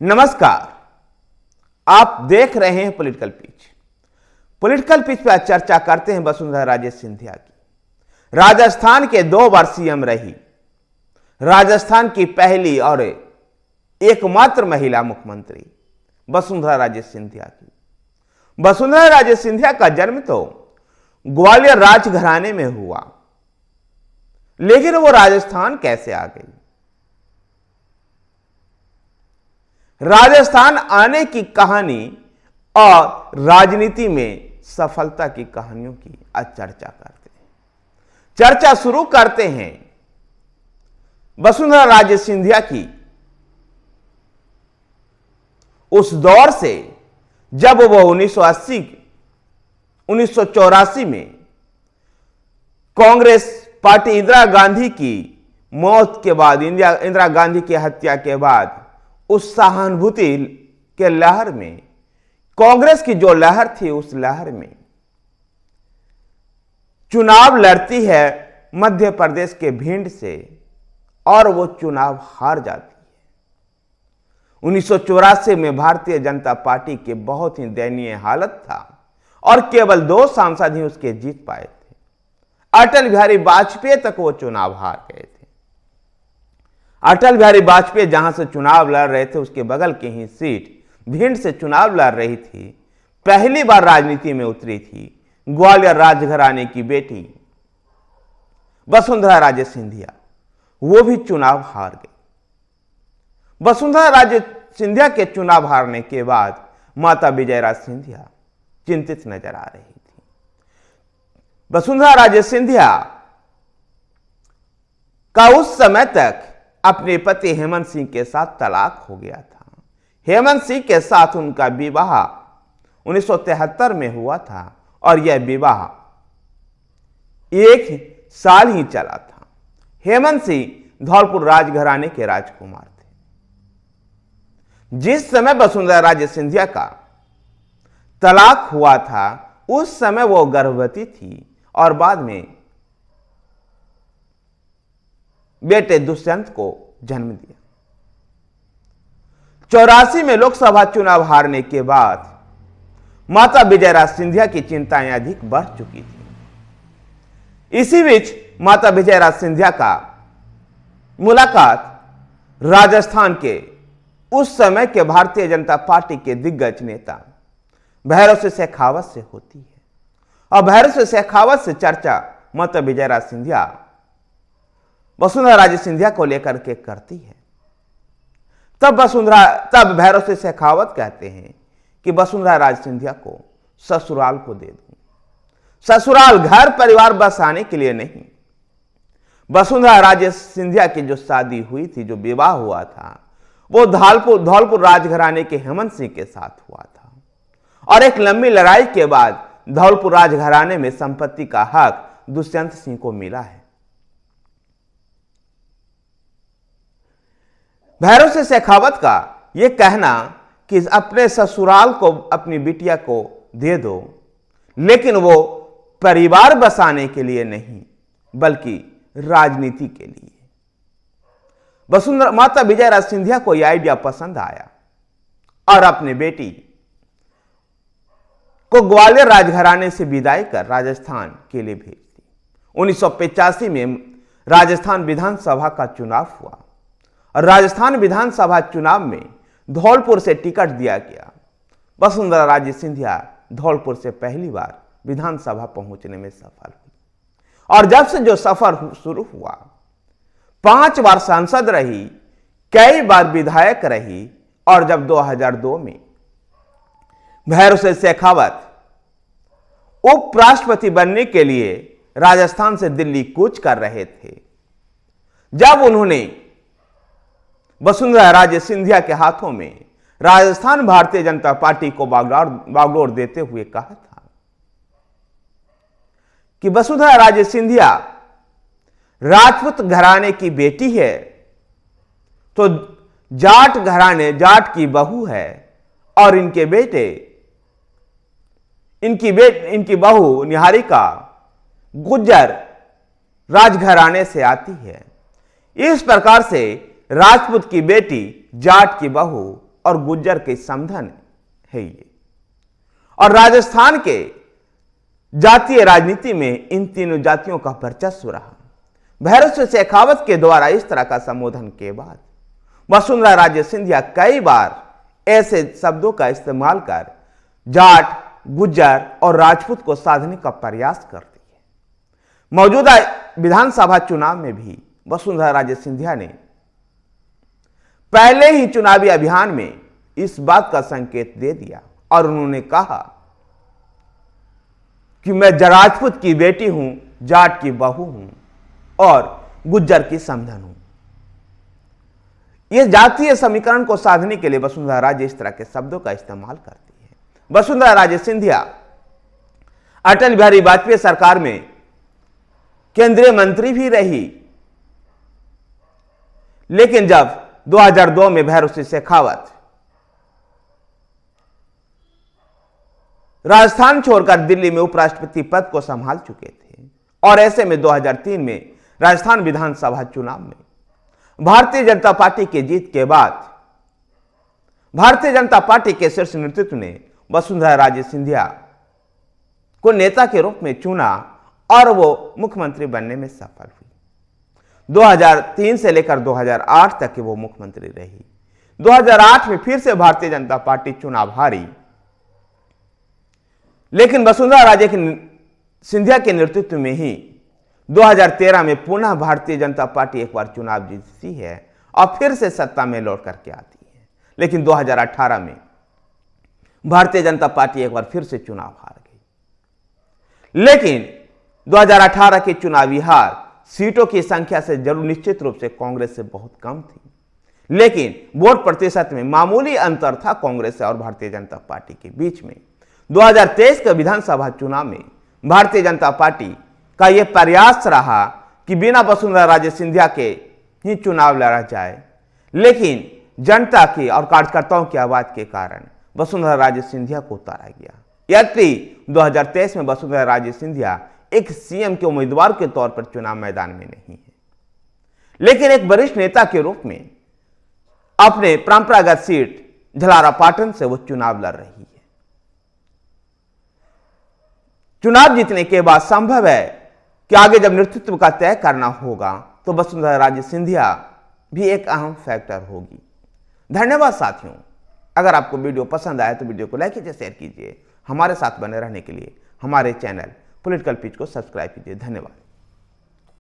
नमस्कार, आप देख रहे हैं पॉलिटिकल पिच। पॉलिटिकल पिच पर चर्चा करते हैं वसुंधरा राजे सिंधिया की। राजस्थान के 2 बार सीएम रही, राजस्थान की पहली और एकमात्र महिला मुख्यमंत्री वसुंधरा राजे सिंधिया की। वसुंधरा राजे सिंधिया का जन्म तो ग्वालियर राजघराने में हुआ, लेकिन वो राजस्थान कैसे आ गई? राजस्थान आने की कहानी और राजनीति में सफलता की कहानियों की आज चर्चा करते हैं। चर्चा शुरू करते हैं वसुंधरा राजे सिंधिया की उस दौर से जब वो 1984 में कांग्रेस पार्टी इंदिरा गांधी की मौत के बाद, इंदिरा गांधी की हत्या के बाद उस सहानुभूति के लहर में, कांग्रेस की जो लहर थी उस लहर में चुनाव लड़ती है मध्य प्रदेश के भिंड से और वो चुनाव हार जाती है। 1984 में भारतीय जनता पार्टी के बहुत ही दयनीय हालत था और केवल 2 सांसद ही उसके जीत पाए थे। अटल बिहारी वाजपेयी तक वो चुनाव हार गए थे। अटल बिहारी वाजपेयी जहां से चुनाव लड़ रहे थे उसके बगल की ही सीट भिंड से चुनाव लड़ रही थी। पहली बार राजनीति में उतरी थी ग्वालियर राजघराने की बेटी वसुंधरा राजे सिंधिया, वो भी चुनाव हार गई। वसुंधरा राजे सिंधिया के चुनाव हारने के बाद माता विजयराज सिंधिया चिंतित नजर आ रही थी। वसुंधरा राजे सिंधिया का उस समय तक अपने पति हेमंत सिंह के साथ तलाक हो गया था। हेमंत सिंह के साथ उनका विवाह 1973 में हुआ था और यह विवाह 1 साल ही चला था। हेमंत सिंह धौलपुर राजघराने के राजकुमार थे। जिस समय वसुंधरा राजे सिंधिया का तलाक हुआ था उस समय वो गर्भवती थी और बाद में बेटे दुष्यंत को जन्म दिया। 84 में लोकसभा चुनाव हारने के बाद माता विजयराज सिंधिया की चिंताएं अधिक बढ़ चुकी थी। इसी बीच माता विजयराज सिंधिया का मुलाकात राजस्थान के उस समय के भारतीय जनता पार्टी के दिग्गज नेता भैरव सिंह शेखावत से होती है और भैरव सिंह शेखावत से चर्चा माता विजयराज सिंधिया वसुंधरा राजे सिंधिया को लेकर के करती है। तब भैरव सिंह शेखावत कहते हैं कि वसुंधरा राजे सिंधिया को ससुराल को दे दूं। ससुराल घर परिवार बसाने के लिए नहीं। वसुंधरा राजे सिंधिया की जो शादी हुई थी, जो विवाह हुआ था, वो धौलपुर राजघराने के हेमंत सिंह के साथ हुआ था और एक लंबी लड़ाई के बाद धौलपुर राजघराने में संपत्ति का हक दुष्यंत सिंह को मिला है। भैरव सिंह शेखावत का यह कहना कि अपने ससुराल को अपनी बिटिया को दे दो, लेकिन वो परिवार बसाने के लिए नहीं बल्कि राजनीति के लिए। वसुंधरा माता विजयराज सिंधिया को यह आइडिया पसंद आया और अपनी बेटी को ग्वालियर राजघराने से विदाई कर राजस्थान के लिए भेज दी। 1985 में राजस्थान विधानसभा का चुनाव हुआ और राजस्थान विधानसभा चुनाव में धौलपुर से टिकट दिया गया। वसुंधरा राजे सिंधिया धौलपुर से पहली बार विधानसभा पहुंचने में सफल हुई और जब से जो सफर शुरू हुआ, 5 बार सांसद रही, कई बार विधायक रही और जब 2002 में भैरव सिंह शेखावत उपराष्ट्रपति बनने के लिए राजस्थान से दिल्ली कूच कर रहे थे, जब उन्होंने वसुंधरा राजे सिंधिया के हाथों में राजस्थान भारतीय जनता पार्टी को बागडोर देते हुए कहा था कि वसुंधरा राजे सिंधिया राजपूत घराने की बेटी है तो जाट घराने, जाट की बहू है और इनकी बहू निहारिका गुज्जर राजघराने से आती है। इस प्रकार से राजपूत की बेटी जाट की बहू और गुज्जर के समधन है ये। और राजस्थान के जातीय राजनीति में इन तीनों जातियों का वर्चस्व रहा। भैरव सिंह शेखावत के द्वारा इस तरह का संबोधन के बाद वसुंधरा राजे सिंधिया कई बार ऐसे शब्दों का इस्तेमाल कर जाट, गुज्जर और राजपूत को साधने का प्रयास करती है। मौजूदा विधानसभा चुनाव में भी वसुंधरा राजे सिंधिया ने पहले ही चुनावी अभियान में इस बात का संकेत दे दिया और उन्होंने कहा कि मैं राजपूत की बेटी हूं, जाट की बहू हूं और गुज्जर की समधन हूं। यह जातीय समीकरण को साधने के लिए वसुंधरा राजे इस तरह के शब्दों का इस्तेमाल करती है। वसुंधरा राजे सिंधिया अटल बिहारी वाजपेयी सरकार में केंद्रीय मंत्री भी रही, लेकिन जब 2002 में भैरव सिंह शेखावत राजस्थान छोड़कर दिल्ली में उपराष्ट्रपति पद को संभाल चुके थे और ऐसे में 2003 में राजस्थान विधानसभा चुनाव में भारतीय जनता पार्टी की जीत के बाद भारतीय जनता पार्टी के शीर्ष नेतृत्व ने वसुंधरा राजे सिंधिया को नेता के रूप में चुना और वो मुख्यमंत्री बनने में सफल हुई। 2003 से लेकर 2008 तक वो मुख्यमंत्री रही। 2008 में फिर से भारतीय जनता पार्टी चुनाव हारी, लेकिन वसुंधरा राजे सिंधिया के नेतृत्व में ही 2013 में पुनः भारतीय जनता पार्टी एक बार चुनाव जीतती है और फिर से सत्ता में लौट करके आती है। लेकिन 2018 में भारतीय जनता पार्टी एक बार फिर से चुनाव हार गई। लेकिन 2018 की चुनावी हार सीटों की संख्या से जरूर निश्चित रूप से कांग्रेस से बहुत कम थी, लेकिन वोट प्रतिशत में मामूली अंतर था कांग्रेस और भारतीय जनता पार्टी के बीच में। 2023 के विधानसभा चुनाव में भारतीय जनता पार्टी का यह प्रयास रहा कि बिना वसुंधरा राजे सिंधिया के ही चुनाव लड़ा जाए, लेकिन जनता की और कार्यकर्ताओं की आवाज के कारण वसुंधरा राजे सिंधिया को उतारा गया। यद्यपि 2023 में वसुंधरा राजे सिंधिया एक सीएम के उम्मीदवार के तौर पर चुनाव मैदान में नहीं है, लेकिन एक वरिष्ठ नेता के रूप में अपने परंपरागत सीट झलारापाटन से वो चुनाव लड़ रही है। चुनाव जीतने के बाद संभव है कि आगे जब नेतृत्व का तय करना होगा तो वसुंधरा राजे सिंधिया भी एक अहम फैक्टर होगी। धन्यवाद साथियों। अगर आपको वीडियो पसंद आए तो वीडियो को लाइक कीजिए, शेयर कीजिए। हमारे साथ बने रहने के लिए हमारे चैनल पॉलिटिकल पिच को सब्सक्राइब कीजिए। धन्यवाद।